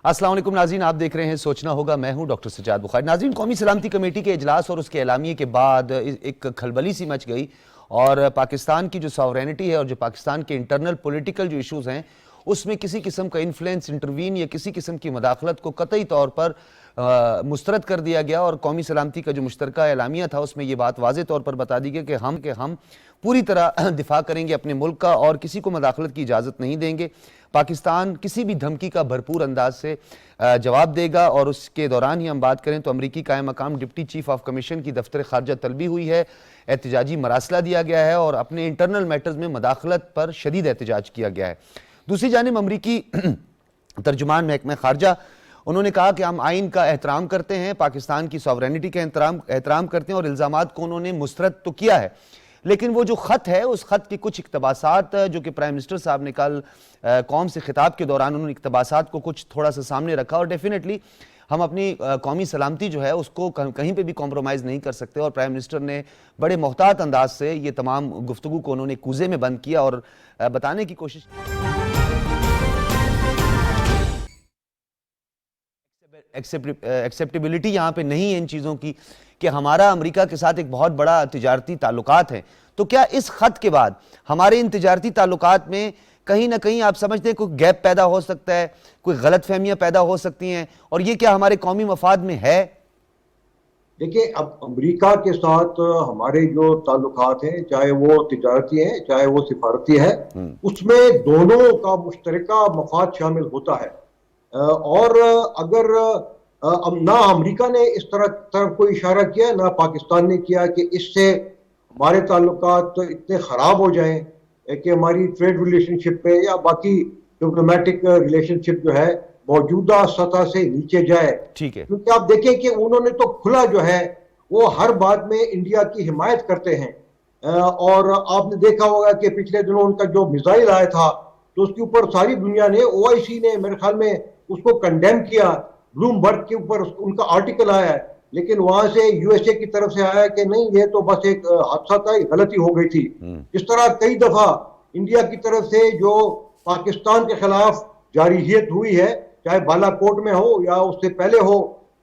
السلام علیکم ناظرین، آپ دیکھ رہے ہیں سوچنا ہوگا، میں ہوں ڈاکٹر سجاد بخاری۔ ناظرین، قومی سلامتی کمیٹی کے اجلاس اور اس کے اعلامیے کے بعد ایک کھلبلی سی مچ گئی اور پاکستان کی جو ساورینٹی ہے اور جو پاکستان کے انٹرنل پولیٹیکل جو ایشوز ہیں اس میں کسی قسم کا انفلوئنس، انٹروین یا کسی قسم کی مداخلت کو قطعی طور پر مسترد کر دیا گیا، اور قومی سلامتی کا جو مشترکہ اعلامیہ تھا اس میں یہ بات واضح طور پر بتا دی گئی کہ ہم پوری طرح دفاع کریں گے اپنے ملک کا اور کسی کو مداخلت کی اجازت نہیں دیں گے۔ پاکستان کسی بھی دھمکی کا بھرپور انداز سے جواب دے گا، اور اس کے دوران ہی ہم بات کریں تو امریکی قائم مقام ڈپٹی چیف آف کمیشن کی دفتر خارجہ طلبی ہوئی ہے، احتجاجی مراسلہ دیا گیا ہے اور اپنے انٹرنل میٹرز میں مداخلت پر شدید احتجاج کیا گیا ہے۔ دوسری جانب امریکی ترجمان محکمہ خارجہ، انہوں نے کہا کہ ہم آئین کا احترام کرتے ہیں، پاکستان کی ساورینٹی کا احترام کرتے ہیں، اور الزامات کو انہوں نے مسترد تو کیا ہے، لیکن وہ جو خط ہے اس خط کے کچھ اقتباسات جو کہ پرائم منسٹر صاحب نے کل قوم سے خطاب کے دوران انہوں نے اقتباسات کو کچھ تھوڑا سا سامنے رکھا، اور ڈیفینیٹلی ہم اپنی قومی سلامتی جو ہے اس کو کہیں پہ بھی کمپرومائز نہیں کر سکتے، اور پرائم منسٹر نے بڑے محتاط انداز سے یہ تمام گفتگو کو انہوں نے کوزے میں بند کیا اور بتانے کی کوشش ایکسیپٹیبلٹی یہاں پہ نہیں ہے ان چیزوں کی کہ ہمارا امریکہ کے ساتھ ایک بہت بڑا تجارتی تعلقات ہیں، تو کیا اس خط کے بعد ہمارے ان تجارتی تعلقات میں کہیں نہ کہیں آپ سمجھتے ہیں کوئی گیپ پیدا ہو سکتا ہے، کوئی غلط فہمیاں پیدا ہو سکتی ہیں، اور یہ کیا ہمارے قومی مفاد میں ہے؟ دیکھیں، اب امریکہ کے ساتھ ہمارے جو تعلقات ہیں، چاہے وہ تجارتی ہیں چاہے وہ سفارتی ہے، اس میں دونوں کا مشترکہ مفاد شامل ہوتا ہے، اور اگر نہ امریکہ نے اس طرف کوئی اشارہ کیا نہ پاکستان نے کیا کہ اس سے ہمارے تعلقات اتنے خراب ہو جائیں کہ ہماری ٹریڈ ریلیشن شپ پہ یا باقی ڈپلومیٹک ریلیشن شپ جو ہے موجودہ سطح سے نیچے جائے، ٹھیک ہے، کیونکہ آپ دیکھیں کہ انہوں نے تو کھلا جو ہے وہ ہر بات میں انڈیا کی حمایت کرتے ہیں، اور آپ نے دیکھا ہوگا کہ پچھلے دنوں ان کا جو میزائل آیا تھا تو اس کے اوپر ساری دنیا نے، او آئی سی نے میرے خیال میں اس کو کنڈیم کیا، بلوم برگ کے اوپر ان کا آرٹیکل آیا ہے، لیکن وہاں سے یو ایس اے کی طرف سے آیا کہ نہیں یہ تو بس ایک حادثہ تھا، غلطی ہو گئی تھی۔ اس طرح کئی دفعہ انڈیا کی طرف سے جو پاکستان کے خلاف جارحیت ہوئی ہے، چاہے بالا کوٹ میں ہو یا اس سے پہلے ہو،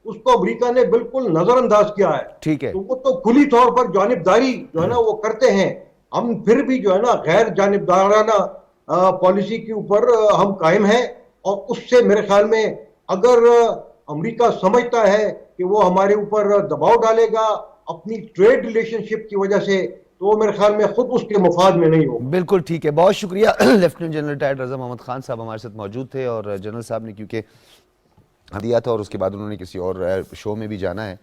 اس کو امریکہ نے بالکل نظر انداز کیا ہے۔ ٹھیک ہے، تو وہ تو کھلی طور پر جانبداری جو ہے نا وہ کرتے ہیں، ہم پھر بھی جو ہے نا غیر جانبدارانہ پالیسی کے اوپر ہم قائم ہیں، اور اس سے میرے خیال میں اگر امریکہ سمجھتا ہے کہ وہ ہمارے اوپر دباؤ ڈالے گا اپنی ٹریڈ ریلیشن شپ کی وجہ سے، تو وہ میرے خیال میں خود اس کے مفاد میں نہیں ہوگا۔ بالکل ٹھیک ہے، بہت شکریہ۔ لیفٹیننٹ جنرل ریٹائرڈ رضا محمد خان صاحب ہمارے ساتھ موجود تھے، اور جنرل صاحب نے کیونکہ دیا تھا اور اس کے بعد انہوں نے کسی اور شو میں بھی جانا ہے۔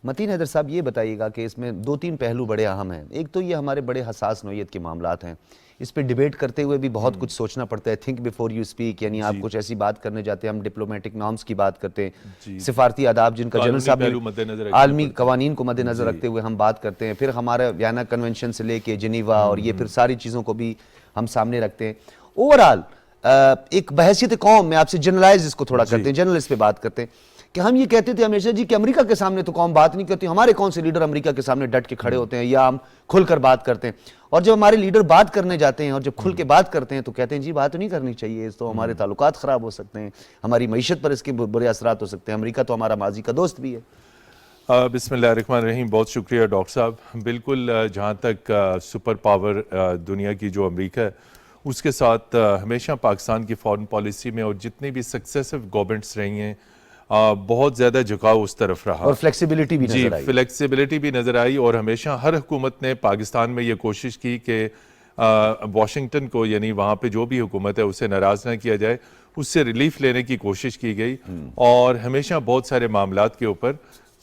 متین حیدر صاحب، یہ بتائیے گا کہ اس میں دو تین پہلو بڑے اہم ہیں۔ ایک تو یہ ہمارے بڑے حساس نوعیت کے معاملات ہیں، اس پہ ڈیبیٹ کرتے ہوئے بھی بہت کچھ سوچنا پڑتا ہے، تھنک بیفور یو اسپیک، یعنی آپ کچھ ایسی بات کرنے جاتے ہیں، ہم ڈپلومیٹک نارمز کی بات کرتے ہیں، سفارتی آداب جن کا جنرل صاحب نے عالمی قوانین کو مد نظر رکھتے ہوئے ہم بات کرتے ہیں، پھر ہمارا ویانا کنونشن سے لے کے جنیوا اور یہ پھر ساری چیزوں کو بھی ہم سامنے رکھتے ہیں۔ اوورآل ایک بحیثیت قوم میں آپ سے جنرلائز اس کو تھوڑا کرتے ہیں، جنرل اس پہ بات کرتے ہیں کہ ہم یہ کہتے تھے ہمیشہ جی کہ امریکہ کے سامنے تو قوم بات نہیں کرتی، ہمارے کون سے لیڈر امریکہ کے سامنے ڈٹ کے کھڑے ہوتے ہیں یا ہم کھل کر بات کرتے ہیں، اور جب ہمارے لیڈر بات کرنے جاتے ہیں اور جب کھل کے بات کرتے ہیں تو کہتے ہیں جی بات نہیں کرنی چاہیے، اس تو ہمارے تعلقات خراب ہو سکتے ہیں، ہماری معیشت پر اس کے برے اثرات ہو سکتے ہیں، امریکہ تو ہمارا ماضی کا دوست بھی ہے۔ بسم اللہ الرحمن الرحیم، بہت شکریہ ڈاکٹر صاحب۔ بالکل، جہاں تک سپر پاور دنیا کی جو امریکہ ہے اس کے ساتھ ہمیشہ پاکستان کی فارن پالیسی میں اور جتنی بھی سکسیسو گورنمنٹس رہی ہیں بہت زیادہ جھکاؤ اس طرف رہا، اور فلیکسیبلٹی بھی نظر آئی۔ فلیکسیبلٹی بھی نظر آئی، اور ہمیشہ ہر حکومت نے پاکستان میں یہ کوشش کی کہ واشنگٹن کو، یعنی وہاں پہ جو بھی حکومت ہے اسے ناراض نہ کیا جائے، اس سے ریلیف لینے کی کوشش کی گئی، اور ہمیشہ بہت سارے معاملات کے اوپر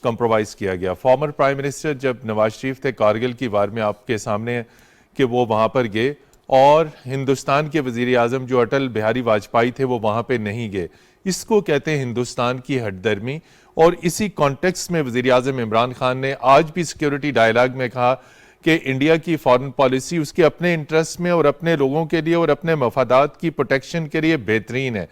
کمپرومائز کیا گیا۔ فارمر پرائم منسٹر جب نواز شریف تھے، کارگل کی وار میں آپ کے سامنے ہے کہ وہ وہاں پر گئے، اور ہندوستان کے وزیر اعظم جو اٹل بہاری واجپئی تھے وہ وہاں پہ نہیں گئے۔ اس کو کہتے ہیں ہندوستان کی ہٹ درمی، اور اسی کانٹیکس میں وزیر اعظم عمران خان نے آج بھی سیکیورٹی ڈائلاگ میں کہا کہ انڈیا کی فارن پالیسی اس کے اپنے انٹرسٹ میں اور اپنے لوگوں کے لیے اور اپنے مفادات کی پروٹیکشن کے لیے بہترین ہے۔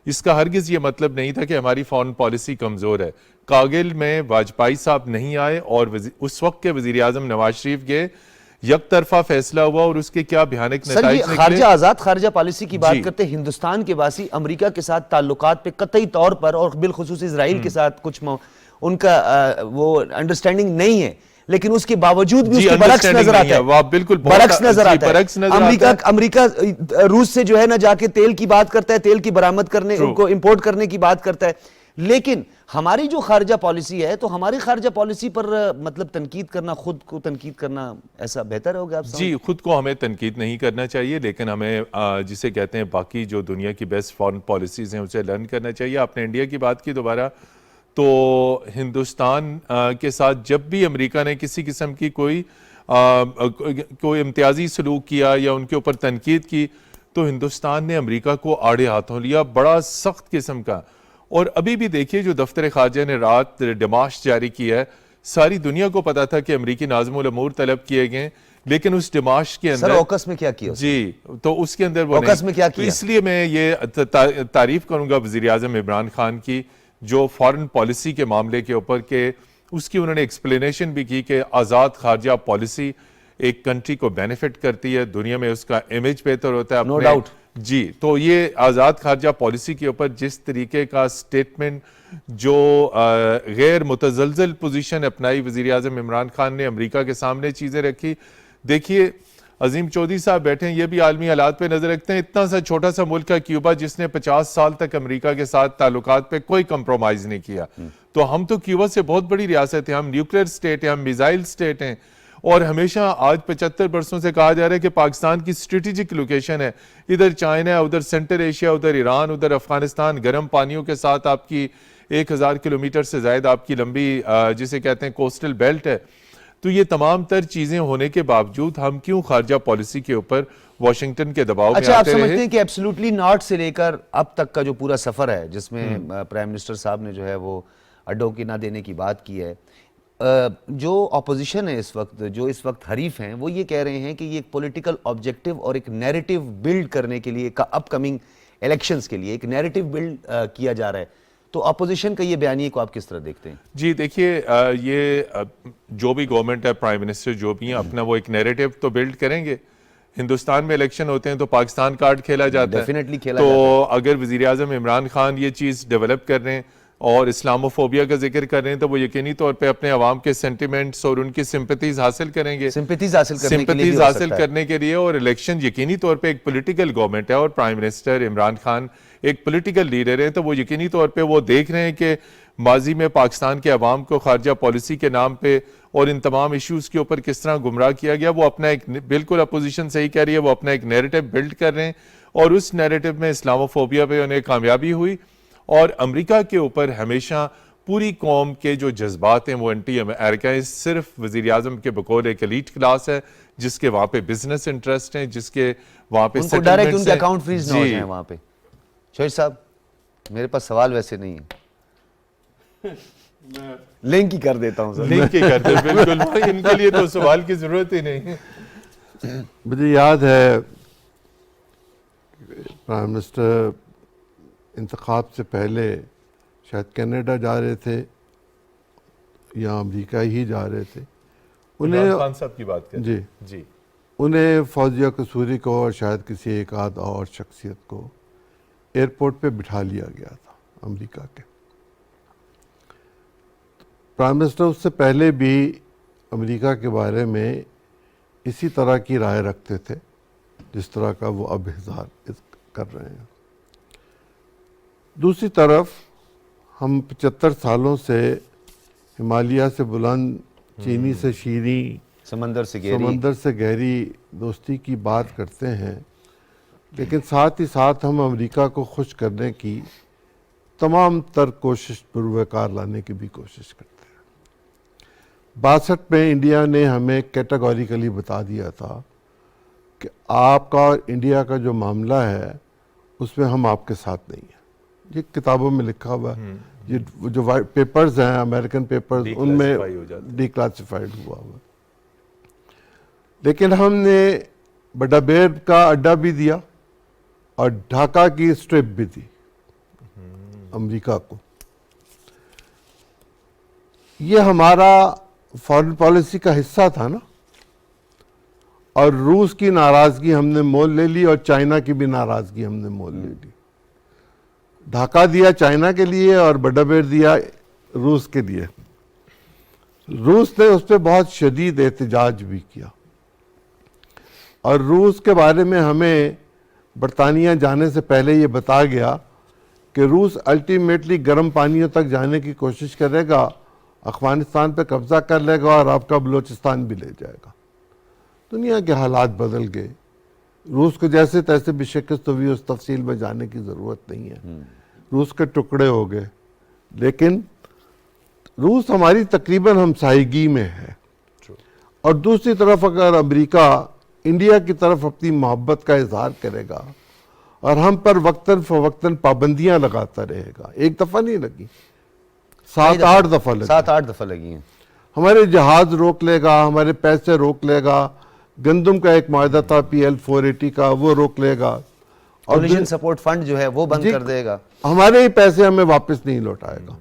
اس کا ہرگز یہ مطلب نہیں تھا کہ ہماری فارن پالیسی کمزور ہے۔ کارگل میں واجپئی صاحب نہیں آئے، اور اس وقت کے وزیر اعظم نواز شریف گئے یک طرفہ فیصلہ ہوا اور اس کے کیا بھیانک سر نتائج یہ نکلے. خارجہ آزاد خارجہ پالیسی کی بات جی. کرتے ہیں، ہندوستان کے باسی امریکہ کے ساتھ تعلقات پہ قطعی طور پر اور بالخصوص اسرائیل کے ساتھ کچھ ان کا وہ انڈرسٹینڈنگ نہیں ہے، لیکن اس کے باوجود بھی اس جی، کے برعکس understanding نظر نہیں آتا ہے، وہ آپ ہے، بالکل بہت- برعکس نظر جی، آتا برعکس نظر ہے. آتا ہے. امریکہ روس سے جو ہے نا جا کے تیل کی بات کرتا ہے، تیل کی برآمد کرنے ان کو امپورٹ کرنے کی بات کرتا ہے، لیکن ہماری جو خارجہ پالیسی ہے تو ہماری خارجہ پالیسی پر مطلب تنقید کرنا، خود کو تنقید کرنا ایسا بہتر ہوگا آپ جی، خود کو ہمیں تنقید نہیں کرنا چاہیے، لیکن ہمیں جسے کہتے ہیں باقی جو دنیا کی بیسٹ فارن پالیسیز ہیں اسے لرن کرنا چاہیے. آپ نے انڈیا کی بات کی دوبارہ، تو ہندوستان کے ساتھ جب بھی امریکہ نے کسی قسم کی کوئی امتیازی سلوک کیا یا ان کے اوپر تنقید کی تو ہندوستان نے امریکہ کو آڑے ہاتھوں لیا، بڑا سخت قسم کا. اور ابھی بھی دیکھیے جو دفتر خارجہ نے رات ڈیمارش جاری کیا ہے، ساری دنیا کو پتا تھا کہ امریکی ناظم الامور طلب کیے گئے، لیکن اس ڈیمارش کے سر اندر اوکس میں کیا کیا اس نے؟ جی تو اس کے اندر وہ اوکس میں کیا تو کیا؟ اس لیے میں یہ تعریف کروں گا وزیر اعظم عمران خان کی جو فارن پالیسی کے معاملے کے اوپر کہ اس کی انہوں نے ایکسپلینیشن بھی کی کہ آزاد خارجہ پالیسی ایک کنٹری کو بینیفٹ کرتی ہے، دنیا میں اس کا امیج بہتر ہوتا ہے. No doubt. جی تو یہ آزاد خارجہ پالیسی کے اوپر جس طریقے کا سٹیٹمنٹ، جو غیر متزلزل پوزیشن اپنائی وزیر اعظم عمران خان نے، امریکہ کے سامنے چیزیں رکھی. دیکھیے عظیم چودھری صاحب بیٹھے ہیں، یہ بھی عالمی حالات پہ نظر رکھتے ہیں. اتنا سا چھوٹا سا ملک ہے کیوبا جس نے 50 سال تک امریکہ کے ساتھ تعلقات پہ کوئی کمپرومائز نہیں کیا. تو ہم تو کیوبا سے بہت بڑی ریاست ہیں، ہم نیوکلیئر سٹیٹ ہیں، ہم میزائل سٹیٹ ہیں. اور ہمیشہ آج 75 برسوں سے کہا جا رہا ہے کہ پاکستان کی اسٹریٹجک لوکیشن ہے، ادھر چائنا ہے، ادھر سینٹر ایشیا، ادھر ایران، ادھر افغانستان، گرم پانیوں کے ساتھ آپ کی 1000 کلومیٹر سے زائد آپ کی لمبی جسے کہتے ہیں کوسٹل بیلٹ ہے. تو یہ تمام تر چیزیں ہونے کے باوجود ہم کیوں خارجہ پالیسی کے اوپر واشنگٹن کے دباؤ میں اچھا آپ آتے سمجھتے رہے؟ ہیں کہ ایبسلوٹلی ناٹ سے لے کر اب تک کا جو پورا سفر ہے جس میں پرائم منسٹر صاحب نے جو ہے وہ اڈوں کی نہ دینے کی بات کی ہے، جو اپوزیشن ہے اس وقت، جو اس وقت حریف ہیں، وہ یہ کہہ رہے ہیں کہ یہ ایک پولیٹیکل آبجیکٹیو اور ایک نیریٹو بلڈ کرنے کے لیے اپ کمنگ الیکشنز کے لیے ایک نیریٹو بلڈ کیا جا رہا ہے. تو اپوزیشن کا یہ بیانیے کو آپ کس طرح دیکھتے ہیں؟ جی دیکھیے یہ جو بھی گورنمنٹ ہے، پرائم منسٹر جو بھی ہیں، اپنا وہ ایک نیریٹو تو بلڈ کریں گے. ہندوستان میں الیکشن ہوتے ہیں تو پاکستان کارڈ کھیلا جاتا ہے. Definitely کھیلا جاتا ہے. تو اگر وزیر اعظم عمران خان یہ چیز ڈیولپ کر رہے ہیں اور اسلاموفوبیا کا ذکر کر رہے ہیں تو وہ یقینی طور پہ اپنے عوام کے سینٹیمنٹس اور ان کی سمپتیز حاصل کریں گے، سمپتیز حاصل کرنے کے لیے بھی سمپتیز ہو حاصل سکتا ہے. کرنے کے لیے. اور الیکشن یقینی طور پہ ایک پولیٹیکل گورنمنٹ ہے اور پرائم منسٹر عمران خان ایک پولیٹیکل لیڈر ہے، تو وہ یقینی طور پہ وہ دیکھ رہے ہیں کہ ماضی میں پاکستان کے عوام کو خارجہ پالیسی کے نام پہ اور ان تمام ایشوز کے اوپر کس طرح گمراہ کیا گیا. وہ اپنا ایک بالکل اپوزیشن صحیح کہہ رہی ہے، وہ اپنا ایک نیریٹو بلڈ کر رہے ہیں اور اس نیریٹو میں اسلاموفوبیا پہ انہیں کامیابی ہوئی. اور امریکہ کے اوپر ہمیشہ پوری قوم کے جو جذبات ہیں وہ انٹی امریکہ ہیں. صرف وزیر اعظم کے بقول ایک ایلیٹ کلاس ہے جس کے وہاں پہ بزنس انٹرسٹ ہیں، جس کے وہاں پہ ان کو ڈائریکٹ ان settlements کے ہیں. اکاؤنٹ فریز نہ ہو جی. جائیں وہاں پہ. شویش صاحب میرے پاس سوال ویسے نہیں ہے، لنک ہی کر دیتا ہوں سر. لنک ہی کرتے بالکل، ان کے لیے تو سوال کی ضرورت ہی نہیں. مجھے یاد ہے پرائم منسٹر انتخاب سے پہلے شاید کینیڈا جا رہے تھے یا امریکہ ہی جا رہے تھے. عمران خان صاحب کی بات کریں. جی جی انہیں فوزیہ قصوری کو اور شاید کسی ایک آدھ اور شخصیت کو ایئرپورٹ پہ بٹھا لیا گیا تھا امریکہ کے. پرائم منسٹر اس سے پہلے بھی امریکہ کے بارے میں اسی طرح کی رائے رکھتے تھے جس طرح کا وہ اب اظہار کر رہے ہیں. دوسری طرف ہم 75 سالوں سے ہمالیہ سے بلند، چینی سے شیریں، سمندر سے گہری، سمندر سے گہری دوستی کی بات کرتے ہیں، لیکن ساتھ ہی ساتھ ہم امریکہ کو خوش کرنے کی تمام تر کوشش بروئے کار لانے کی بھی کوشش کرتے ہیں. 62 میں انڈیا نے ہمیں کیٹاگوریکلی بتا دیا تھا کہ آپ کا اور انڈیا کا جو معاملہ ہے اس میں ہم آپ کے ساتھ نہیں ہیں. یہ کتابوں میں لکھا ہوا ہے، یہ جو پیپرز ہیں امریکن پیپرز ان میں ڈی کلاسیفائڈ ہوا ہوا. لیکن ہم نے بڑا بیر کا اڈا بھی دیا اور ڈھاکہ کی اسٹرپ بھی دی امریکہ کو. یہ ہمارا فارن پالیسی کا حصہ تھا نا. اور روس کی ناراضگی ہم نے مول لے لی اور چائنا کی بھی ناراضگی ہم نے مول لے لی. ڈھاکہ دیا چائنا کے لیے اور بڈابیر دیا روس کے لیے. روس نے اس پہ بہت شدید احتجاج بھی کیا اور روس کے بارے میں ہمیں برطانیہ جانے سے پہلے یہ بتا گیا کہ روس الٹیمیٹلی گرم پانیوں تک جانے کی کوشش کرے گا, افغانستان پہ قبضہ کر لے گا اور آپ کا بلوچستان بھی لے جائے گا. دنیا کے حالات بدل گئے, روس کو جیسے تیسے بھی شکست ہوئی, اس تفصیل میں جانے کی ضرورت نہیں ہے. روس کے ٹکڑے ہو گئے, لیکن روس ہماری تقریباً ہمسائیگی میں ہے. اور دوسری طرف اگر امریکہ انڈیا کی طرف اپنی محبت کا اظہار کرے گا اور ہم پر وقتاً فوقتاً پابندیاں لگاتا رہے گا, ایک دفعہ نہیں لگی, 7-8 دفعہ لگی, 7-8 دفعہ لگی ہیں. ہمارے جہاز روک لے گا, ہمارے پیسے روک لے گا, گندم کا ایک معاہدہ تھا PL480 کا, وہ روک لے گا, اور ڈونیشن سپورٹ فنڈ جو ہے وہ بند کر دے گا. ہمارے ہی پیسے ہمیں واپس نہیں لوٹائے گا,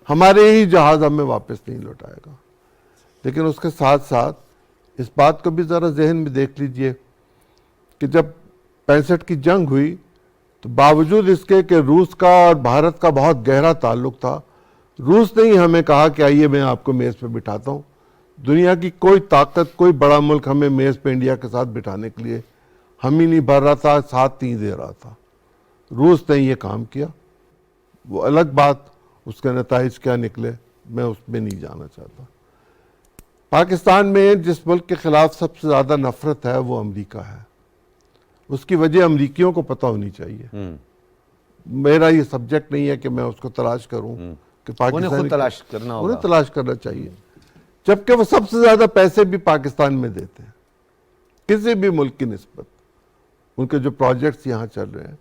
ہمارے ہی جہاز ہمیں واپس نہیں لوٹائے گا. لیکن اس کے ساتھ ساتھ اس بات کو بھی ذرا ذہن میں دیکھ لیجئے کہ جب 65 کی جنگ ہوئی تو باوجود اس کے کہ روس کا اور بھارت کا بہت گہرا تعلق تھا, روس نے ہی ہمیں کہا کہ آئیے میں آپ کو میز پہ بٹھاتا ہوں. دنیا کی کوئی طاقت, کوئی بڑا ملک ہمیں میز پہ انڈیا کے ساتھ بٹھانے کے لیے ہم ہی نہیں بھر رہا تھا, ساتھ نہیں دے رہا تھا. روس نے یہ کام کیا. وہ الگ بات, اس کے نتائج کیا نکلے میں اس میں نہیں جانا چاہتا. پاکستان میں جس ملک کے خلاف سب سے زیادہ نفرت ہے وہ امریکہ ہے. اس کی وجہ امریکیوں کو پتہ ہونی چاہیے. میرا یہ سبجیکٹ نہیں ہے کہ میں اس کو تلاش کروں کہ انہیں خود تلاش کرنا ہوگا. انہیں تلاش کرنا چاہیے, جبکہ وہ سب سے زیادہ پیسے بھی پاکستان میں دیتے ہیں کسی بھی ملک کی نسبت. ان کے جو پروجیکٹس یہاں چل رہے ہیں,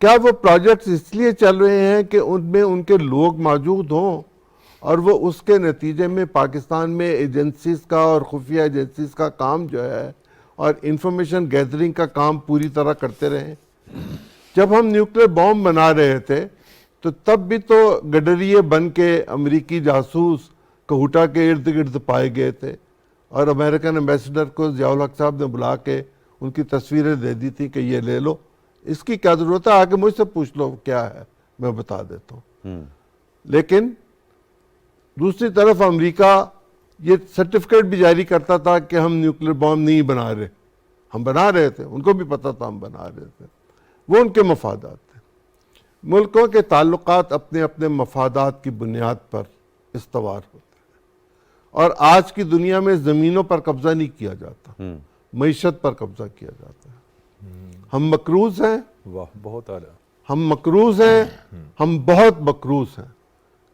کیا وہ پروجیکٹس اس لیے چل رہے ہیں کہ ان میں ان کے لوگ موجود ہوں اور وہ اس کے نتیجے میں پاکستان میں ایجنسیز کا اور خفیہ ایجنسیز کا کام جو ہے اور انفارمیشن گیدرنگ کا کام پوری طرح کرتے رہیں؟ جب ہم نیوکلیر بام بنا رہے تھے تو تب بھی تو گڈریے بن کے امریکی جاسوس کہوٹا کے ارد گرد پائے گئے تھے, اور امریکن ایمبیسڈر کو ضیاء الحق صاحب نے بلا کے ان کی تصویریں دے دی تھی کہ یہ لے لو, اس کی کیا ضرورت ہے, آگے مجھ سے پوچھ لو کیا ہے, میں بتا دیتا ہوں. لیکن دوسری طرف امریکہ یہ سرٹیفکیٹ بھی جاری کرتا تھا کہ ہم نیوکلیر بام نہیں بنا رہے. ہم بنا رہے تھے, ان کو بھی پتا تھا ہم بنا رہے تھے. وہ ان کے مفادات تھے. ملکوں کے تعلقات اپنے اپنے مفادات کی بنیاد پر استوار ہوتے ہیں, اور آج کی دنیا میں زمینوں پر قبضہ نہیں کیا جاتا, معیشت پر قبضہ کیا جاتا ہے. ہم مقروض ہیں, واہ بہت اعلیٰ, ہم مقروض ہیں, ہم بہت مقروض ہیں.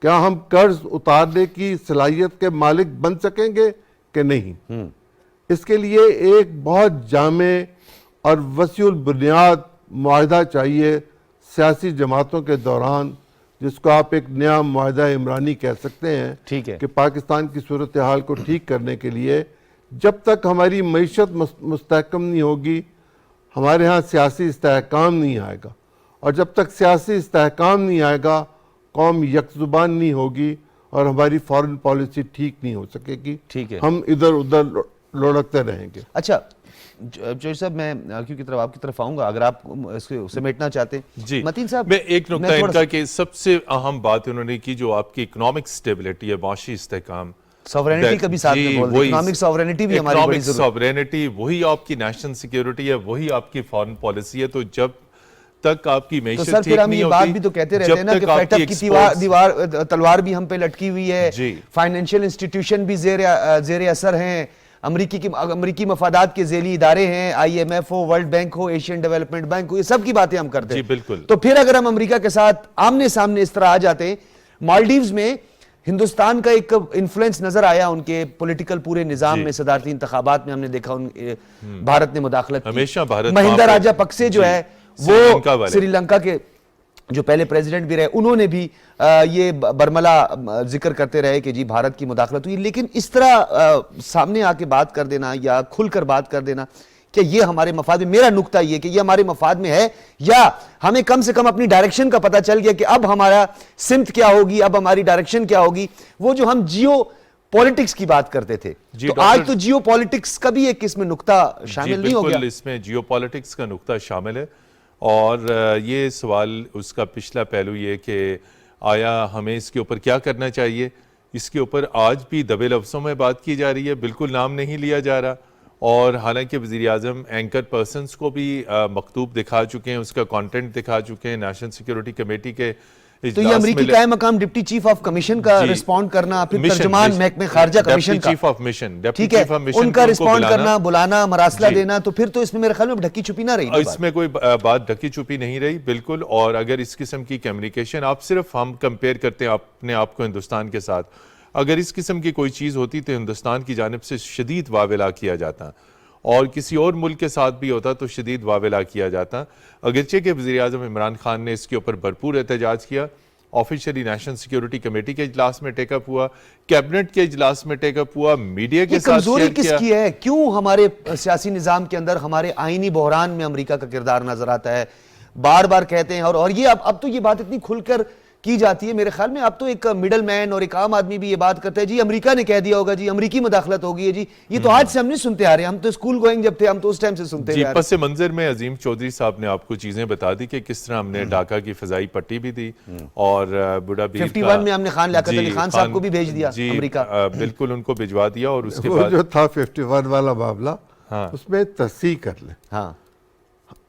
کیا ہم قرض اتارنے کی صلاحیت کے مالک بن سکیں گے کہ نہیں؟ اس کے لیے ایک بہت جامع اور وسیع البنیاد معاہدہ چاہیے سیاسی جماعتوں کے دوران, جس کو آپ ایک نیا معاہدہ عمرانی کہہ سکتے ہیں. ٹھیک ہے, کہ پاکستان کی صورتحال کو ٹھیک کرنے کے لیے جب تک ہماری معیشت مستحکم نہیں ہوگی, ہمارے ہاں سیاسی استحکام نہیں آئے گا, اور جب تک سیاسی استحکام نہیں آئے گا قوم یک زبان نہیں ہوگی اور ہماری فارن پالیسی ٹھیک نہیں ہو سکے گی. ٹھیک ہے, ہم ادھر ادھر لڑکتے رہیں گے. اچھا جوہر صاحب, میں کیوں کی طرف آپ کی طرف آؤں گا اگر آپ اس کو سمیٹنا چاہتے ہیں. جی متین صاحب, میں ایک نقطہ ان کا کہ سب سے اہم بات انہوں نے کی جو آپ کی اکنامک سٹیبلٹی ہے, معاشی استحکام, سوورینٹی کا بھی ساتھ میں بول دیں, اکنامک سوورینٹی بھی ہماری بڑی ضرورت ہے. سوورینٹی وہی آپ کی نیشنل سیکیورٹی ہے, وہی آپ کی فارن پالیسی ہے. تو جب تک آپ کی معیشت ٹھیک نہیں ہوتی, تو سر پھر ہم یہ بات بھی تو کہتے رہتے ہیں نا کہ فیٹ اپ کی تلوار بھی ہم پہ لٹکی ہوئی ہے, فائنینشیل انسٹیٹیوشن بھی زیر اثر ہیں, امریکی مفادات کے ذیلی ادارے ہیں, IMF ہو, ورلڈ بینک ہو, ایشین ڈیولپمنٹ بینک ہو, یہ سب کی باتیں ہم کرتے ہیں. جی بالکل. تو پھر اگر ہم امریکہ کے ساتھ آمنے سامنے اس طرح آ جاتے ہیں, مالڈیوز میں ہندوستان کا ایک انفلوئنس نظر آیا ان کے پولیٹیکل پورے نظام میں, صدارتی انتخابات میں ہم نے دیکھا بھارت نے مداخلت کی. ہمیشہ بھارت, مہندا راجہ پکسے جو ہے وہ سری لنکا کے جو پہلے پریزیڈنٹ بھی رہے, انہوں نے بھی یہ برملا ذکر کرتے رہے کہ جی بھارت کی مداخلت ہوئی. لیکن اس طرح سامنے آ کے بات کر دینا یا کھل کر بات کر دینا کہ یہ ہمارے مفاد میں, میرا نقطہ یہ کہ یہ ہمارے مفاد میں ہے, یا ہمیں کم سے کم اپنی ڈائریکشن کا پتہ چل گیا کہ اب ہمارا سمت کیا ہوگی, اب ہماری ڈائریکشن کیا ہوگی. وہ جو ہم جیو پولیٹکس کی بات کرتے تھے. جی، تو ڈاکٹر- آج تو جیو پولیٹکس کا بھی ایک اس میں نقطہ شامل نہیں ہو گیا. بالکل اس میں جیو پالیٹکس کا نقطہ شامل ہے، اور یہ سوال اس کا پچھلا پہلو یہ کہ آیا ہمیں اس کے اوپر کیا کرنا چاہیے. اس کے اوپر آج بھی دبے لفظوں میں بات کی جا رہی ہے، بالکل نام نہیں لیا جا رہا، اور حالانکہ وزیراعظم اینکر پرسنز کو بھی مکتوب دکھا چکے ہیں، اس کا کانٹینٹ دکھا چکے ہیں نیشنل سیکیورٹی کمیٹی کے تو یہ اجلاس میں. امریکی قائم مقام ڈپٹی چیف آف کمیشن کا جی. رسپونڈ کرنا، پھر مشن- ترجمان مشن- محکمہ خارجہ کمیشن ڈپٹی کا، چیف آف مشن، ڈپٹی ٹھیک ہے، چیف آف مشن ان کا کو رسپونڈ بلانا. کرنا، بلانا، مراسلہ جی. دینا، تو پھر تو اس میں میرے خیال میں ڈھکی چھپی نہ رہی نا اس بات. میں کوئی بات ڈھکی چھپی نہیں رہی بالکل. اور اگر اس قسم کی کمیونیکیشن آپ صرف ہم کمپیئر کرتے ہیں اپنے آپ کو ہندوستان کے ساتھ، اگر اس قسم کی کوئی چیز ہوتی تو ہندوستان کی جانب سے شدید واویلا کیا جاتا، اور کسی اور ملک کے ساتھ بھی ہوتا تو شدید واویلا کیا جاتا. اگرچہ کہ وزیراعظم عمران خان نے اس کے اوپر بھرپور احتجاج کیا، آفیشلی نیشنل سیکیورٹی کمیٹی کے اجلاس میں ٹیک اپ ہوا، کیبنٹ کے اجلاس میں ٹیک اپ ہوا، میڈیا کے یہ ساتھ کمزوری شیئر کس کیا. کی ہے؟ کیوں ہمارے سیاسی نظام کے اندر ہمارے آئینی بحران میں امریکہ کا کردار نظر آتا ہے؟ بار بار کہتے ہیں، اور یہ اب تو یہ بات اتنی کھل کر کی جاتی ہے میرے خیال میں. اب تو ایک مڈل مین اور ایک عام آدمی بھی یہ بات کرتا ہے جی امریکہ نے کہہ دیا ہوگا، جی امریکی مداخلت ہوگی ہے. جی یہ تو آج سے ہم نہیں سنتے آ رہے ہیں، ہم تو اسکول گوئنگ جب تھے ہم تو اس ٹائم سے سنتے جی، آ رہے ہیں. پس منظر میں عظیم چودھری صاحب نے آپ کو چیزیں بتا دی کہ کس طرح ہم نے ڈھاکہ کی فضائی پٹی بھی دی، اور بڑا بیر 51 میں ہم نے خان لیاقت علی خان صاحب کو بھی بھیج دیا امریکہ. بالکل ان کو بھجوا دیا. اور اس کے وہ بعد جو تھا 51 والا معاملہ، اس میں تصحیح کر لیں. ہاں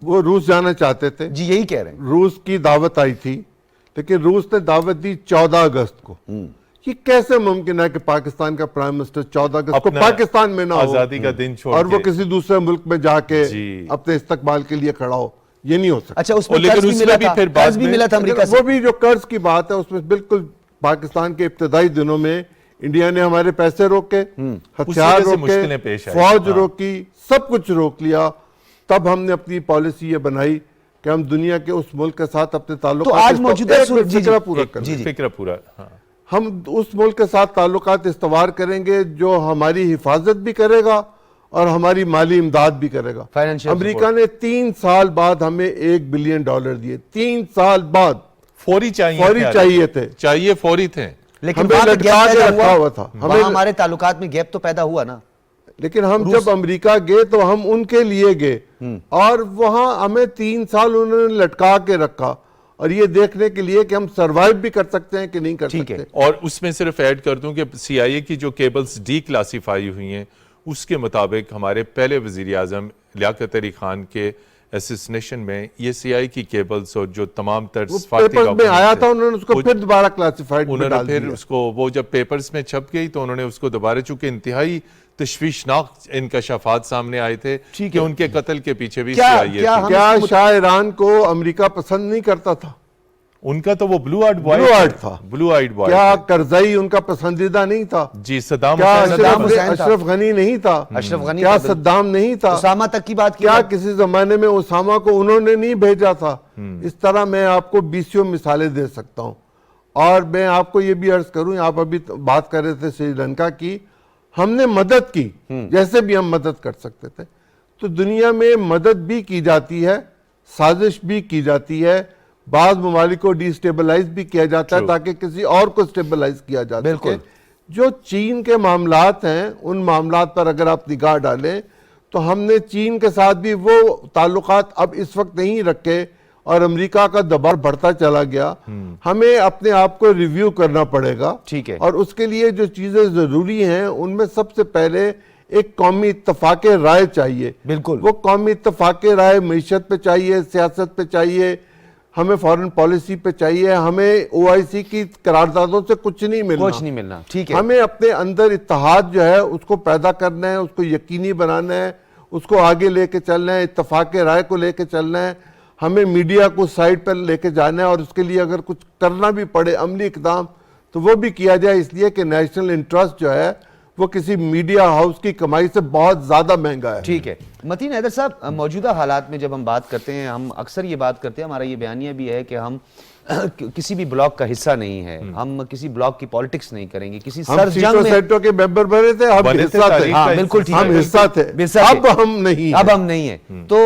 وہ روس جانا چاہتے تھے، جی یہی کہہ رہے ہیں. روس کی دعوت آئی تھی، لیکن روس نے دعوت دی 14 اگست کو. یہ کیسے ممکن ہے کہ پاکستان کا پرائم منسٹر 14 اگست کو اپنا پاکستان میں نہ ہو آزادی کا دن چھوڑ اور وہ کے. کسی دوسرے ملک میں جا کے جی. اپنے استقبال کے لیے کھڑا ہو؟ یہ نہیں ہو سکتا. اچھا اس میں لیکن قرض بھی اس میں ملا بھی تھا، پھر بعد قرض بھی میں- ملا تھا امریکہ سے. وہ بھی جو قرض کی بات ہے اس میں بالکل پاکستان کے ابتدائی دنوں میں انڈیا نے ہمارے پیسے روکے، ہتھیار وجہ سے روکے، مشکلیں پیش آئی. فوج ہاں. روکی، سب کچھ روک لیا. تب ہم نے اپنی پالیسی یہ بنائی کہ ہم دنیا کے اس ملک کے ساتھ اپنے تعلقات تو آج موجودہ ایک منٹ فکرہ پورا کر لیں. فکرہ پورا. ہاں ہم اس ملک کے ساتھ تعلقات استوار کریں گے جو ہماری حفاظت بھی کرے گا اور ہماری مالی امداد بھی کرے گا. Financial امریکہ نے 3 سال بعد ہمیں $1 بلین دیے. 3 سال بعد فوری چاہیے تھے. چاہیے فوری تھے. لیکن ہمیں وہاں پہ لٹکا گیپ کے پیدا رکھا ہوا تھا. وہاں ہمارے تعلقات میں گیپ تو پیدا ہوا نا. لیکن ہم جب امریکہ گئے تو ہم ان کے لیے گئے اور وہاں ہمیں 3 سال انہوں نے لٹکا کے رکھا، اور یہ دیکھنے کے لیے کہ ہم سروائیو بھی کر سکتے ہیں کہ نہیں کر ٹھیک ہے. سکتے. اور اس میں صرف ایڈ کر دوں کہ سی آئی اے کی جو کیبلز ڈی کلاسیفائی ہوئی ہیں اس کے مطابق ہمارے پہلے وزیر اعظم لیاقت علی خان کے اسیسنیشن میں یہ سی آئی کی کیبلز اور جو تمام تر وہ سفارتی پیپرز میں آیا ڈاکومنٹس تھا، انہوں نے اس کو پھر دوبارہ کلاسیفائیڈ میں انہوں نے ڈال پھر دیا. اس کو وہ جب پیپرز میں چھپ گئی تو انہوں نے اس کو دوبارہ، چونکہ انتہائی تشویشناک انکشافات سامنے آئے تھے کہ ان کے قتل کے پیچھے بھی سی آئی اے تھی. کیا شاہ ایران کو امریکہ پسند نہیں کرتا تھا؟ ان کا تو وہ بلو آئیڈ بوائے تھا. بلو آئیڈ بوائے. کیا کرزئی ان کا پسندیدہ نہیں تھا؟ جی صدام کیا حسین اشرف غنی نہیں تھا؟ اشرف غنی کیا صدام نہیں تھا؟ اسامہ تک کی بات کیا کسی زمانے میں اسامہ کو انہوں نے نہیں بھیجا تھا؟ اس طرح میں آپ کو 20 مثالیں دے سکتا ہوں. اور میں آپ کو یہ بھی عرض کروں، آپ ابھی بات کر رہے تھے سری لنکا کی، ہم نے مدد کی جیسے بھی ہم مدد کر سکتے تھے. تو دنیا میں مدد بھی کی جاتی ہے، سازش بھی کی جاتی ہے، بعض ممالک کو ڈی سٹیبلائز بھی کیا جاتا ہے تاکہ کسی اور کو سٹیبلائز کیا جا سکے. جو چین کے معاملات ہیں ان معاملات پر اگر آپ نگاہ ڈالیں تو ہم نے چین کے ساتھ بھی وہ تعلقات اب اس وقت نہیں رکھے اور امریکہ کا دباؤ بڑھتا چلا گیا. ہمیں اپنے آپ کو ریویو کرنا پڑے گا. ٹھیک ہے. اور اس کے لیے جو چیزیں ضروری ہیں ان میں سب سے پہلے ایک قومی اتفاق رائے چاہیے. بالکل. وہ قومی اتفاق رائے معیشت پہ چاہیے، سیاست پہ چاہیے، ہمیں فارن پالیسی پہ چاہیے. ہمیں OIC کی قراردادوں سے کچھ نہیں ملنا. ٹھیک ہے. ہمیں اپنے اندر اتحاد جو ہے اس کو پیدا کرنا ہے، اس کو یقینی بنانا ہے، اس کو آگے لے کے چلنا ہے، اتفاق رائے کو لے کے چلنا ہے. ہمیں میڈیا کو سائڈ پر لے کے جانا ہے اور اس کے لیے اگر کچھ کرنا بھی پڑے عملی اقدام تو وہ بھی کیا جائے، اس لیے کہ نیشنل انٹرسٹ جو ہے وہ کسی میڈیا ہاؤس کی کمائی سے بہت زیادہ مہنگا ہے. ٹھیک ہے. متین حیدر صاحب، موجودہ حالات میں جب ہم بات کرتے ہیں، ہم اکثر یہ بات کرتے ہیں، ہمارا یہ بیانیہ بھی ہے کہ ہم کسی بھی بلاک کا حصہ نہیں ہے, ہم کسی بلاک کی پالیٹکس نہیں کریں گے, کسی ہم سر جنگ میں سیٹو کے ممبر بنے تھے, ہم بنے تھے, حصہ تھے, تاریخ ہاں کا بالکل ٹھیک ہم ہے, حصہ تھے, اب ہم نہیں اب ہیں. ہم نہیں ہیں. تو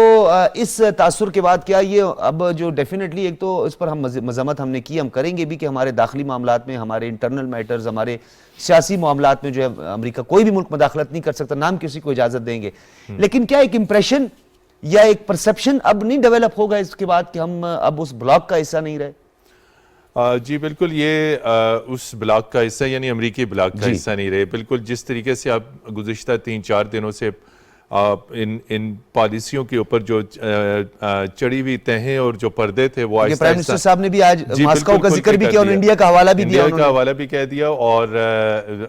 اس تاثر کے بعد کیا یہ اب جو ڈیفینیٹلی ایک تو اس پر ہم مذمت ہم نے کی, ہم کریں گے بھی کہ ہمارے داخلی معاملات میں, ہمارے انٹرنل میٹرز, ہمارے سیاسی معاملات میں جو ہے امریکہ کوئی بھی ملک مداخلت نہیں کر سکتا, نام کسی کو اجازت دیں گے. لیکن کیا ایک امپریشن یا ایک پرسپشن اب نہیں ڈیولپ ہوگا اس کے بعد کہ ہم اب اس بلاک کا حصہ نہیں رہے؟ جی بالکل, یہ اس بلاک کا حصہ یعنی امریکی بلاک کا حصہ نہیں رہے. بالکل جس طریقے سے آپ گزشتہ 3-4 دنوں سے ان پالیسیوں کے اوپر جو چڑھی ہوئی تہیں اور جو پردے تھے وہ آہستہ پرائم منسٹر صاحب نے بھی آج ماسکو کا ذکر بھی کیا اور انڈیا کا حوالہ بھی دیا, انڈیا کا حوالہ بھی کہہ دیا. اور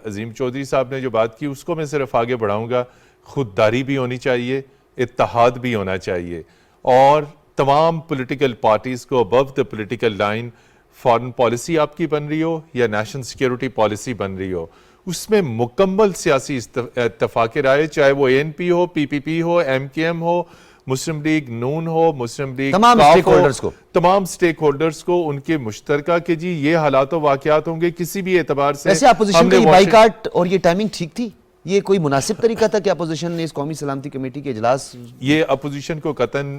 عظیم چودھری صاحب نے جو بات کی اس کو میں صرف آگے بڑھاؤں گا, خودداری بھی ہونی چاہیے, اتحاد بھی ہونا چاہیے, اور تمام پولیٹیکل پارٹیز کو above the political line, foreign policy آپ کی بن رہی ہو یا نیشنل سیکیورٹی پالیسی بن رہی ہو, اس میں مکمل سیاسی اتفاق رائے, چاہے وہ ANP ہو, PPP ہو, MKM ہو, مسلم لیگ نون ہو, مسلم لیگ تمام اسٹیک ہولڈرز کو, تمام اسٹیک ہولڈرز کو ان کے مشترکہ کہ جی یہ حالات و واقعات ہوں گے کسی بھی اعتبار سے. ویسے اپوزیشن کا یہ بائیکاٹ اور یہ ٹائمنگ ٹھیک تھی؟ یہ کوئی مناسب طریقہ تھا کہ اپوزیشن نے اس قومی سلامتی کمیٹی کے اجلاس, یہ اپوزیشن کو قطعاً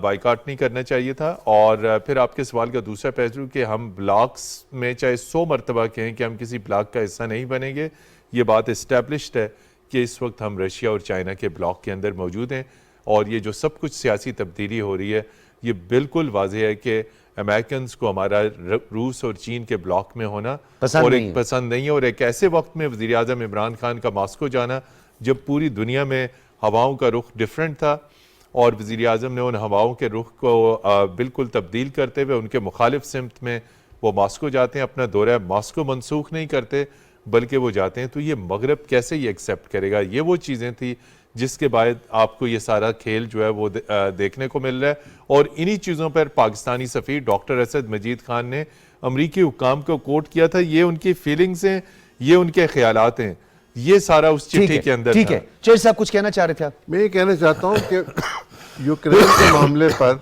بائیکاٹ نہیں کرنا چاہیے تھا. اور پھر آپ کے سوال کا دوسرا پہلو کہ ہم بلاکس میں چاہے 100 مرتبہ کہیں کہ ہم کسی بلاک کا حصہ نہیں بنیں گے, یہ بات اسٹیبلشڈ ہے کہ اس وقت ہم رشیا اور چائنا کے بلاک کے اندر موجود ہیں. اور یہ جو سب کچھ سیاسی تبدیلی ہو رہی ہے یہ بالکل واضح ہے کہ امریکنز کو ہمارا روس اور چین کے بلاک میں ہونا پسند نہیں ہے. اور ایک ایسے وقت میں وزیر اعظم عمران خان کا ماسکو جانا جب پوری دنیا میں ہواؤں کا رخ ڈیفرنٹ تھا, اور وزیر اعظم نے ان ہواؤں کے رخ کو بالکل تبدیل کرتے ہوئے ان کے مخالف سمت میں وہ ماسکو جاتے ہیں, اپنا دورہ ماسکو منسوخ نہیں کرتے بلکہ وہ جاتے ہیں. تو یہ مغرب کیسے یہ ایکسیپٹ کرے گا؟ یہ وہ چیزیں تھی جس کے بعد آپ کو یہ سارا کھیل جو ہے وہ دیکھنے کو مل رہا ہے. اور انہی چیزوں پر پاکستانی سفیر ڈاکٹر اسد مجید خان نے امریکی حکام کو کوٹ کیا تھا. یہ ان کی فیلنگز ہیں, یہ ان کے خیالات ہیں, یہ سارا اس چٹھی کے اندر. ٹھیک ہے, چودھری صاحب کچھ کہنا چاہ رہے تھے آپ؟ میں یہ کہنا چاہتا ہوں کہ یوکرین کے معاملے پر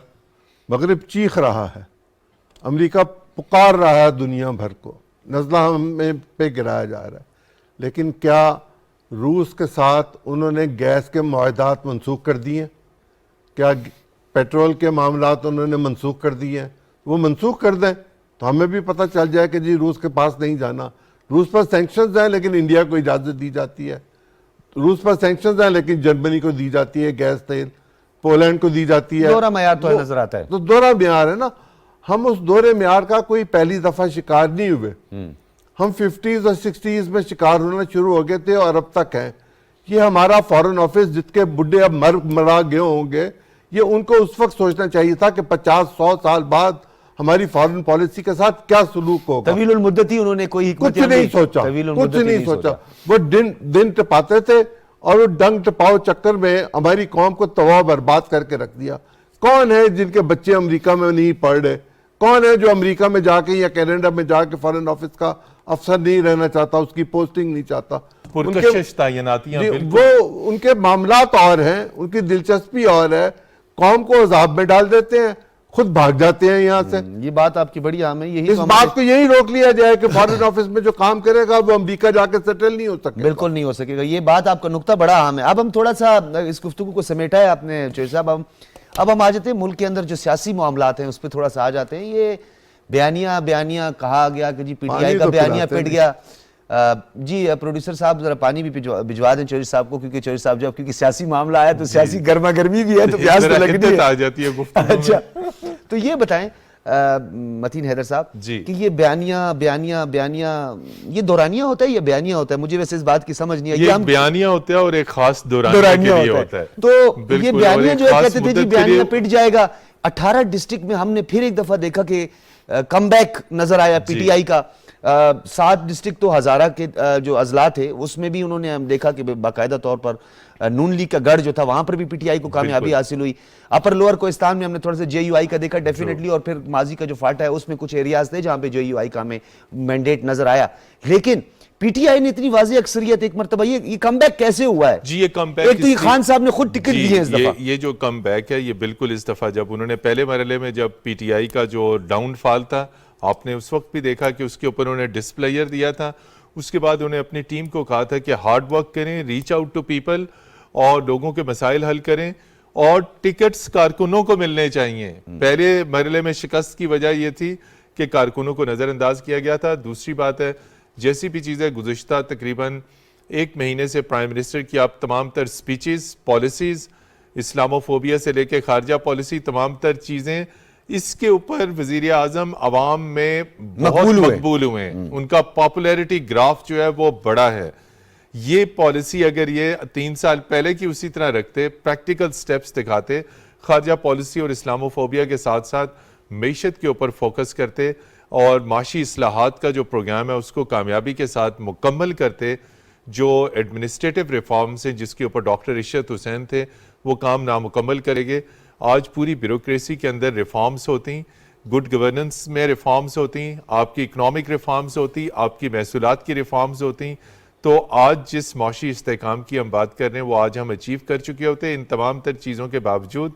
مغرب چیخ رہا ہے, امریکہ پکار رہا ہے دنیا بھر کو, نزلہ ہمیں پہ گرایا جا رہا ہے, لیکن کیا روس کے ساتھ انہوں نے گیس کے معاہدات منسوخ کر دیے ہیں؟ کیا پیٹرول کے معاملات انہوں نے منسوخ کر دیے ہیں؟ وہ منسوخ کر دیں تو ہمیں بھی پتہ چل جائے کہ جی روس کے پاس نہیں جانا. روس پر سینکشنز ہیں لیکن انڈیا کو اجازت دی جاتی ہے, روس پر سینکشنز ہیں لیکن جرمنی کو دی جاتی ہے گیس تیل, پولینڈ کو دی جاتی ہے. دورہ معیار تو نظر آتا ہے, تو دورہ معیار ہے نا. ہم اس دورے معیار کا کوئی پہلی دفعہ شکار نہیں ہوئے, ہم 50s اور 60s میں شکار ہونا شروع ہو گئے تھے اور اب تک ہیں. یہ ہمارا فارن آفس جس کے بڈھے اب مرا گئے ہوں گے, یہ ان کو اس وقت سوچنا چاہیے تھا کہ 50-100 سال بعد ہماری فارن پالیسی کے ساتھ کیا سلوک ہوگا. طویل المدتی انہوں نے کوئی کچھ نہیں سوچا, کچھ نہیں سوچا. وہ دن ٹپاتے تھے اور وہ ڈنگ ٹپاؤ چکر میں ہماری قوم کو تباہ برباد کر کے رکھ دیا. کون ہے جن کے بچے امریکہ میں نہیں پڑھ رہے؟ کون ہے جو امریکہ میں جا کے یا کینیڈا میں جا کے فارن آفس کا افسر نہیں رہنا چاہتا, اس کی پوسٹنگ نہیں چاہتا؟ پرکشش تعیناتیاں وہ ان کے معاملات اور ہیں, ان کی دلچسپی اور ہے, قوم کو عذاب میں ڈال دیتے ہیں, خود بھاگ جاتے ہیں یہاں سے. یہ بات آپ کی بڑی عام ہے. یہی اس بات کو یہی روک لیا جائے کہ فارن آفس میں جو کام کرے گا وہ امریکہ جا کے سیٹل نہیں ہو سکے. بالکل نہیں ہو سکے گا. یہ بات آپ کا نقطہ بڑا عام ہے. اب ہم تھوڑا سا اس گفتگو کو سمیٹا ہے آپ نے چودھری صاحب. اب ہم آ جاتے ہیں ملک کے اندر جو سیاسی معاملات ہیں اس پہ تھوڑا سا آ جاتے ہیں. یہ بیانیہ کہا گیا کہ جی پی ٹی آئی کا بیانیہ پٹ گیا. جی پروڈیوسر صاحب ذرا پانی بھی بھجوا دیں چودھری صاحب کو, کیونکہ چودھری صاحب کیونکہ سیاسی معاملہ آیا تو سیاسی گرما گرمی بھی ہے تو پیاس تو لگتی ہے, آ جاتی ہے گفتگو. اچھا تو یہ بتائیں متین حیدر صاحب کہ یہ بیانیہ یہ دورانیہ ہوتا ہے یا بیانیہ ہوتا ہے؟ مجھے ویسے اس بات کی سمجھ نہیں ہے. یہ بیانیہ ہوتا ہے اور ایک خاص دورانیہ کے لیے ہوتا ہے. تو یہ بیانیہ جو ہے کہتے تھے جی بیانیہ پٹ جائے گا. 18 ڈسٹرکٹ میں ہم نے پھر ایک دفعہ دیکھا کہ کم بیک نظر آیا پی ٹی آئی کا. 7 ڈسٹرکٹ تو ہزارہ کے جو اضلاع تھے اس میں بھی انہوں نے ہم دیکھا کہ باقاعدہ طور پر نون لیگ کا گڑھ جو تھا وہاں پر بھی پی ٹی آئی کو کامیابی حاصل ہوئی. اپر لوور کوہستان میں ہم نے تھوڑا سا جے یو آئی کا دیکھا ڈیفینیٹلی, اور پھر ماضی کا جو فاٹا ہے اس میں کچھ ایریاز تھے جہاں پہ جے یو آئی کا ہمیں مینڈیٹ نظر آیا. لیکن پی ٹی آئی نے اتنی واضح اکثریت ایک مرتبہ، یہ کم بیک کیسے ہوا ہے؟ جی یہ کم بیک ایک تو یہ خان صاحب نے خود ٹکٹ جی دیے اس دفعہ. یہ جو کم بیک ہے یہ بالکل اس دفعہ جب انہوں نے پہلے مرحلے میں جب پی ٹی آئی کا جو ڈاؤن فال تھا آپ نے اس وقت بھی دیکھا کہ اس کے اوپر انہوں نے ڈسپلیئر دیا تھا. اس کے بعد انہوں نے اپنی ٹیم کو کہا تھا کہ ہارڈ ورک کریں، ریچ آؤٹ ٹو پیپل اور لوگوں کے مسائل حل کریں، اور ٹکٹس کارکنوں کو ملنے چاہیے. پہلے مرحلے میں شکست کی وجہ یہ تھی کہ کارکنوں کو نظر انداز کیا گیا تھا. دوسری بات ہے جیسی بھی چیزیں گزشتہ تقریباً ایک مہینے سے پرائم منسٹر کی آپ تمام تر سپیچز، پالیسیز، اسلامو فوبیا سے لے کے خارجہ پالیسی، تمام تر چیزیں اس کے اوپر وزیر اعظم عوام میں بہت مقبول ہوئے ہیں. ان کا پاپولیرٹی گراف جو ہے وہ بڑا ہے. یہ پالیسی اگر یہ 3 سال پہلے کی اسی طرح رکھتے، پریکٹیکل سٹیپس دکھاتے، خارجہ پالیسی اور اسلامو فوبیا کے ساتھ ساتھ معیشت کے اوپر فوکس کرتے اور معاشی اصلاحات کا جو پروگرام ہے اس کو کامیابی کے ساتھ مکمل کرتے، جو ایڈمنسٹریٹو ریفارمز ہیں جس کے اوپر ڈاکٹر عشرت حسین تھے وہ کام نامکمل کریں گے. آج پوری بیوروکریسی کے اندر ریفارمز ہوتی، گڈ گورننس میں ریفارمز ہوتی، آپ کی اکنامک ریفارمز ہوتی، آپ کی محصولات کی ریفارمز ہوتی. تو آج جس معاشی استحکام کی ہم بات کر رہے ہیں وہ آج ہم اچیو کر چکے ہوتے. ان تمام تر چیزوں کے باوجود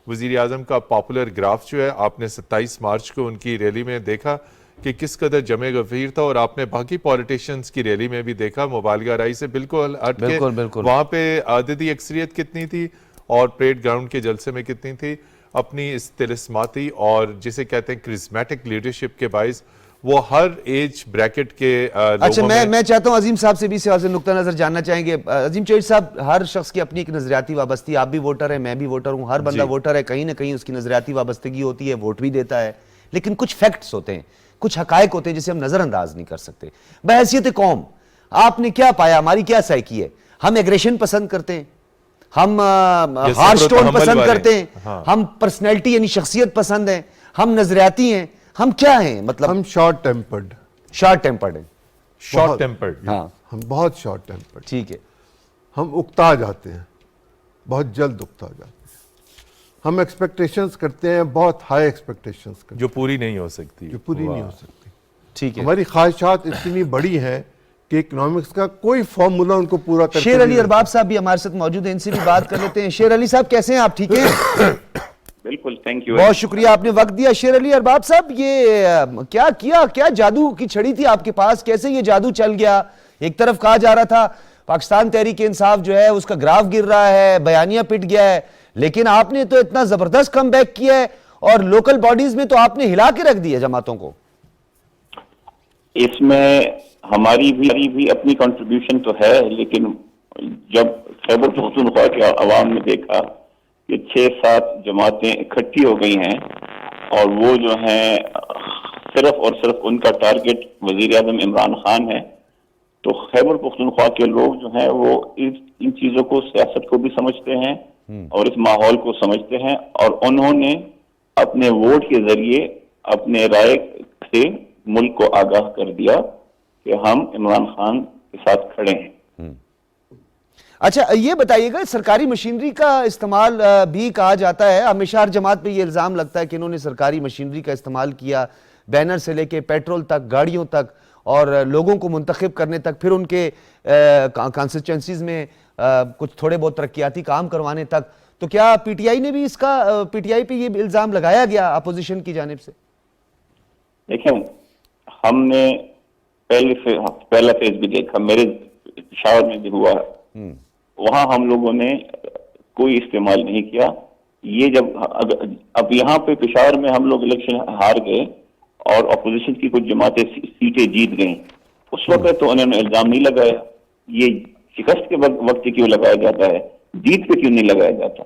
وزیر اعظم کا پاپولر گراف جو ہے آپ نے 27 مارچ کو ان کی ریلی میں دیکھا کہ کس قدر جمع غفیر تھا، اور آپ نے باقی پولیٹیشنز کی ریلی میں بھی دیکھا مبالغہ رائے سے بالکل ہٹ کے وہاں پہ عددی اکثریت کتنی تھی اور پریڈ گراؤنڈ کے جلسے میں کتنی تھی. اپنی اس طلسماتی اور جسے کہتے ہیں کرزمیٹک لیڈرشپ کے باعث وہ ہر ایج بریکٹ کے اچھا میں چاہتا ہوں عظیم صاحب سے بھی اس حوالے سے نقطہ نظر جاننا چاہیں گے. عظیم چوہدری صاحب، ہر شخص کی اپنی ایک نظریاتی وابستگی، آپ بھی ووٹر ہیں، میں بھی ووٹر ہوں، ہر بندہ ووٹر ہے، کہیں نہ کہیں اس کی نظریاتی وابستگی ہوتی ہے، ووٹ بھی دیتا ہے. لیکن کچھ فیکٹس ہوتے ہیں، کچھ حقائق ہوتے ہیں جسے ہم نظر انداز نہیں کر سکتے. بحیثیت قوم آپ نے کیا پایا؟ ہماری کیا سائیکی ہے؟ ہم ایگریشن پسند کرتے ہیں، ہم ہارش ٹون پسند کرتے ہیں، ہم پرسنالٹی یعنی شخصیت پسند ہیں، ہم نظریاتی ہیں، ہم کیا ہیں؟ مطلب ہم شارٹ ٹیمپرڈ ہیں. Short tempered. ہاں ہم بہت شارٹ ٹیمپرڈ. ٹھیک ہے. ہم اکتا جاتے ہیں، بہت جلد اکتا جاتے ہیں. ہم ایکسپیکٹیشنز کرتے ہیں، بہت ہائی ایکسپیکٹیشنز کرتے ہیں جو پوری نہیں ہو سکتی، جو پوری نہیں ہو سکتی. ٹھیک ہے. ہماری خواہشات اتنی بڑی ہیں کہ اکنامکس کا کوئی فارمولا ان کو پورا کرتے شیر علی ارباب صاحب بھی ہمارے ساتھ موجود ہیں، ان سے بھی بات کر لیتے ہیں. شیر علی صاحب کیسے ہیں آپ؟ ٹھیک ہیں؟ بالکل، تھینک یو. بہت شکریہ آپ نے وقت دیا. شیر علی ارباب صاحب، یہ کیا جادو کی چھڑی تھی آپ کے پاس؟ کیسے یہ جادو چل گیا؟ ایک طرف کہا جا رہا تھا پاکستان تحریک انصاف جو ہے اس کا گراف گر رہا ہے، بیانیہ پٹ گیا ہے، لیکن آپ نے تو اتنا زبردست کم بیک کیا ہے اور لوکل باڈیز میں تو آپ نے ہلا کے رکھ دیا جماعتوں کو. اس میں ہماری بھی اپنی کنٹریبیوشن تو ہے، لیکن جب خیبر پختونخوا کے عوام نے دیکھا کہ 6-7 جماعتیں اکٹھی ہو گئی ہیں اور وہ جو ہیں صرف اور صرف ان کا ٹارگٹ وزیر اعظم عمران خان ہے، تو خیبر پختونخوا کے لوگ جو ہیں وہ ان چیزوں کو، سیاست کو بھی سمجھتے ہیں اور اس ماحول کو سمجھتے ہیں، اور انہوں نے اپنے ووٹ کے ذریعے اپنے رائے سے ملک کو آگاہ کر دیا کہ ہم عمران خان کے ساتھ کھڑے ہیں. اچھا یہ بتائیے گا، سرکاری مشینری کا استعمال بھی کہا جاتا ہے، ہمیشہ ہر جماعت پہ یہ الزام لگتا ہے کہ انہوں نے سرکاری مشینری کا استعمال کیا، بینر سے لے کے پیٹرول تک، گاڑیوں تک، اور لوگوں کو منتخب کرنے تک، پھر ان کے کانسٹیچوئنسیز میں کچھ تھوڑے بہت ترقیاتی کام کروانے تک. تو کیا پی ٹی آئی نے بھی اس کا، پی ٹی آئی پہ یہ الزام لگایا گیا اپوزیشن کی جانب سے؟ دیکھیں، ہم نے پہلا فیز بھی دیکھا، میرے پشاور میں بھی ہوا، وہاں ہم لوگوں نے کوئی استعمال نہیں کیا. یہ جب اب یہاں پہ پشاور میں ہم لوگ الیکشن ہار گئے اور اپوزیشن کی کچھ جماعتیں سیٹیں جیت گئیں، اس وقت تو انہوں نے الزام نہیں لگایا. یہ شکست کے وقت کیوں لگایا جاتا ہے، جیت پہ کیوں نہیں لگایا جاتا؟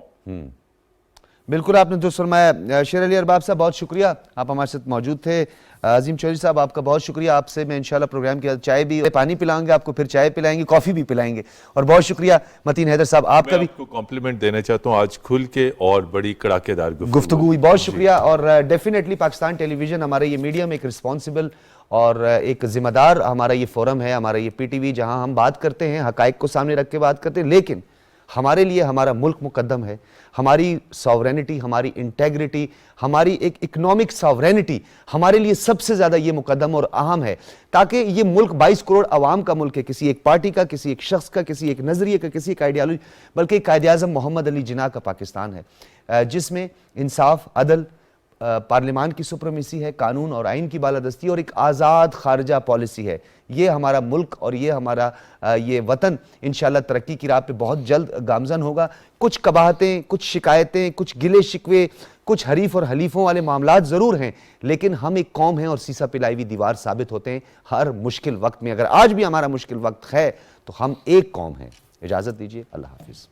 بالکل آپ نے درست فرمایا. شیر علی ارباب صاحب بہت شکریہ، آپ ہمارے ساتھ موجود تھے. عظیم چوہدری صاحب آپ کا بہت شکریہ. آپ سے میں انشاءاللہ پروگرام کے بعد چائے بھی، پانی پلائیں گے آپ کو، پھر چائے پلائیں گے، کافی بھی پلائیں گے. اور بہت شکریہ متین حیدر صاحب آپ کا بھی. میں آپ کو کمپلیمنٹ دینا چاہتا ہوں، آج کھل کے اور بڑی کڑاکے دار گفتگو ہوئی. بہت شکریہ. اور ڈیفینیٹلی پاکستان ٹیلی ویژن، ہمارا یہ میڈیم ایک رسپانسبل اور ایک ذمہ دار ہمارا یہ فورم ہے، ہمارا یہ پی ٹی وی، جہاں ہم بات کرتے ہیں، حقائق کو سامنے رکھ کے بات کرتے ہیں، لیکن ہمارے لیے ہمارا ملک مقدم ہے، ہماری ساورینٹی، ہماری انٹیگریٹی، ہماری ایک اکنامک ساورینٹی ہمارے لیے سب سے زیادہ یہ مقدم اور اہم ہے، تاکہ یہ ملک 22 کروڑ عوام کا ملک ہے، کسی ایک پارٹی کا، کسی ایک شخص کا، کسی ایک نظریے کا، کسی ایک آئیڈیالوجی، بلکہ قائد اعظم محمد علی جناح کا پاکستان ہے، جس میں انصاف، عدل، پارلیمان کی سپریمیسی ہے، قانون اور آئین کی بالادستی اور ایک آزاد خارجہ پالیسی ہے۔ یہ ہمارا ملک اور یہ ہمارا یہ وطن انشاءاللہ ترقی کی راہ پہ بہت جلد گامزن ہوگا۔ کچھ قباحتیں، کچھ شکایتیں، کچھ گلے شکوے، کچھ حریف اور حلیفوں والے معاملات ضرور ہیں، لیکن ہم ایک قوم ہیں اور سیسا پلائی ہوئی دیوار ثابت ہوتے ہیں ہر مشکل وقت میں۔ اگر آج بھی ہمارا مشکل وقت ہے تو ہم ایک قوم ہیں۔ اجازت دیجیے، اللہ حافظ۔